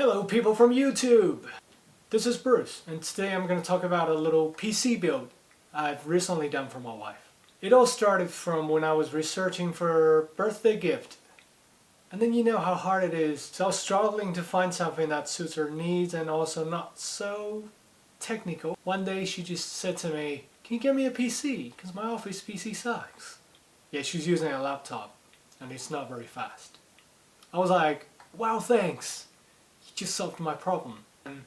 Hello people from YouTube! This is Bruce, and today I'm going to talk about a little PC build I've recently done for my wife. It all started from when I was researching for a birthday gift. And then you know how hard it is, so I was struggling to find something that suits her needs and also not so technical. One day she just said to me, "Can you get me a PC? Because my office PC sucks." Yeah, she's using a laptop and it's not very fast. I was like, wow, thanks! You just solved my problem. And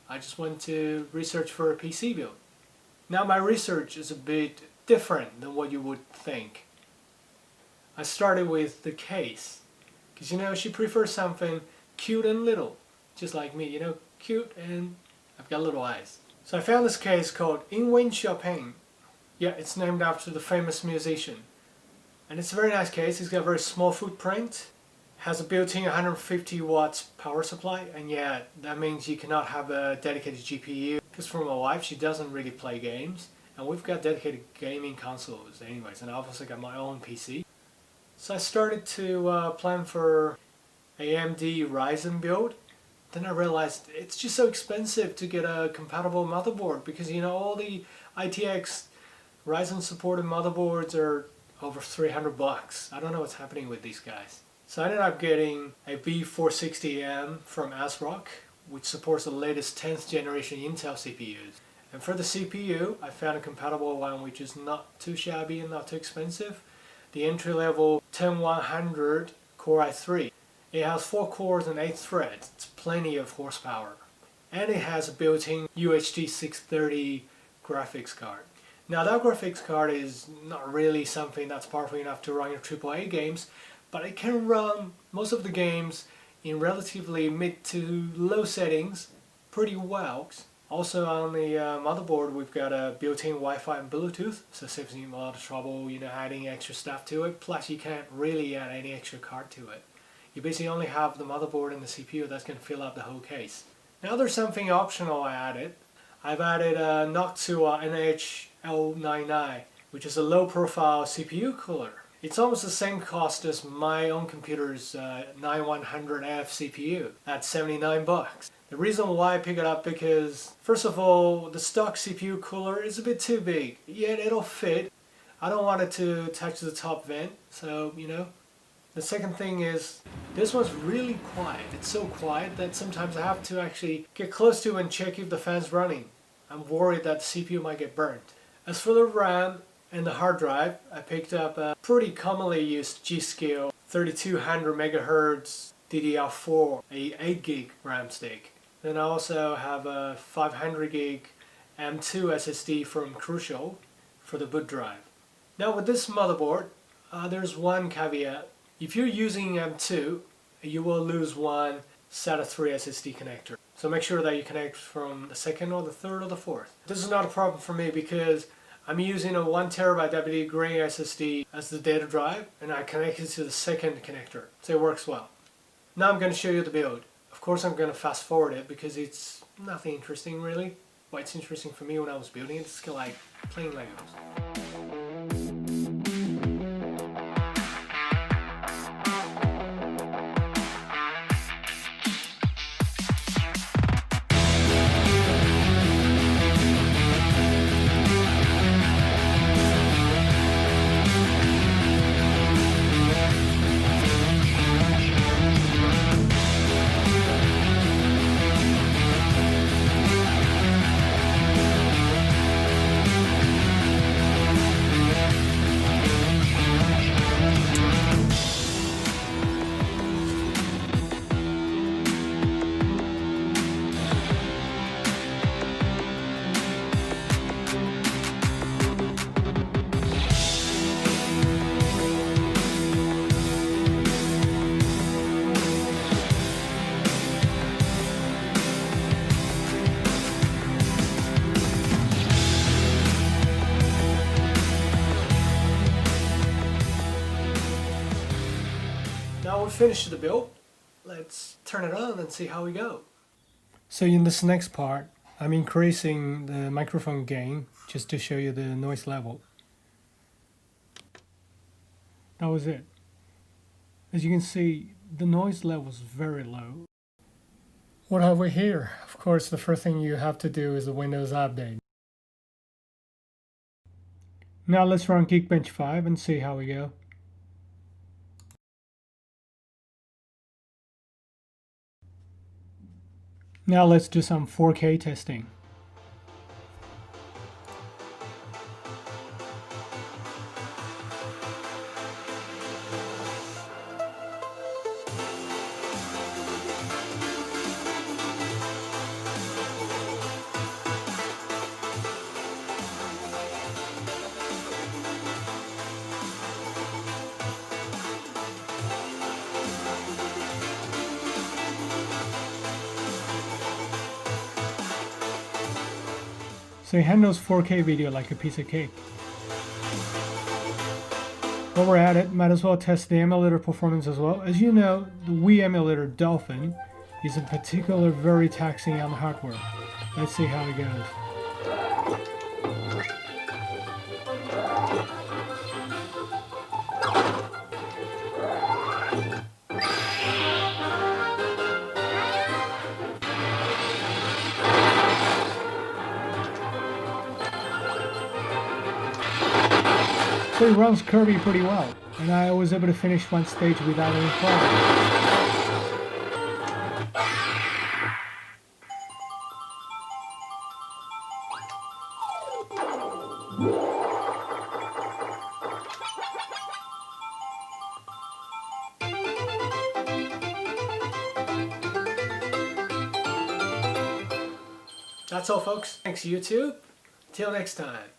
I just went to research for a PC build. Now my research is a bit different than what you would think. I started with the case. Because you know, she prefers something cute and little. Just like me, you know, cute and I've got little eyes. So I found this case called Chopin. Yeah, it's named after the famous musician. And it's a very nice case. It's got a very small footprint. Has a built-in 150 watts power supply, and yeah, that means you cannot have a dedicated GPU. Because for my wife, she doesn't really play games, and we've got dedicated gaming consoles anyways, and I've also got my own PC. So I started to plan for AMD Ryzen build. Then I realized it's just so expensive to get a compatible motherboard, because you know, all the ITX Ryzen supported motherboards are over 300 bucks. I don't know what's happening with these guys. So I ended up getting a B460M from ASRock, which supports the latest 10th generation Intel CPUs. And for the CPU, I found a compatible one which is not too shabby and not too expensive. The entry-level 10100 Core i3. It has 4 cores and 8 threads. It's plenty of horsepower. And it has a built-in UHD 630 graphics card. Now that graphics card is not really something that's powerful enough to run your AAA games, but it can run most of the games in relatively mid to low settings pretty well. Also on the motherboard we've got a built-in Wi-Fi and Bluetooth, so it saves you a lot of trouble, you know, adding extra stuff to it. Plus you can't really add any extra card to it. You basically only have the motherboard and the CPU that's going to fill up the whole case. Now there's something optional I added. I've added a Noctua NHL99, which is a low-profile CPU cooler. It's almost the same cost as my own computer's 9100F CPU at 79 bucks. The reason why I pick it up because, first of all, the stock CPU cooler is a bit too big, yet it'll fit. I don't want it to touch the top vent, so you know. The second thing is, this one's really quiet. It's so quiet that sometimes I have to actually get close to it and check if the fan's running. I'm worried that the CPU might get burnt. As for the RAM and the hard drive, I picked up a pretty commonly used G.Skill 3200 MHz DDR4, a 8 gig RAM stick. Then I also have a 500 gig M2 SSD from Crucial for the boot drive. Now with this motherboard, there's one caveat. If you're using M2, you will lose one SATA 3 SSD connector. So make sure that you connect from the second or the third or the fourth. This is not a problem for me because I'm using a 1TB WD Grey SSD as the data drive, and I connect it to the second connector, so it works well. Now I'm going to show you the build. Of course I'm going to fast forward it because it's nothing interesting really. What's interesting for me when I was building it is like playing Legos. Now we've finished the build. Let's turn it on and see how we go. So in this next part, I'm increasing the microphone gain just to show you the noise level. That was it. As you can see, the noise level is very low. What have we here? Of course, the first thing you have to do is the Windows update. Now let's run Geekbench 5 and see how we go. Now let's do some 4K testing. So it handles 4K video like a piece of cake. While we're at it, might as well test the emulator performance as well. As you know, the Wii emulator Dolphin is in particular very taxing on the hardware. Let's see how it goes. So it runs Kirby pretty well, and I was able to finish one stage without any problem. That's all, folks. Thanks, YouTube. Till next time.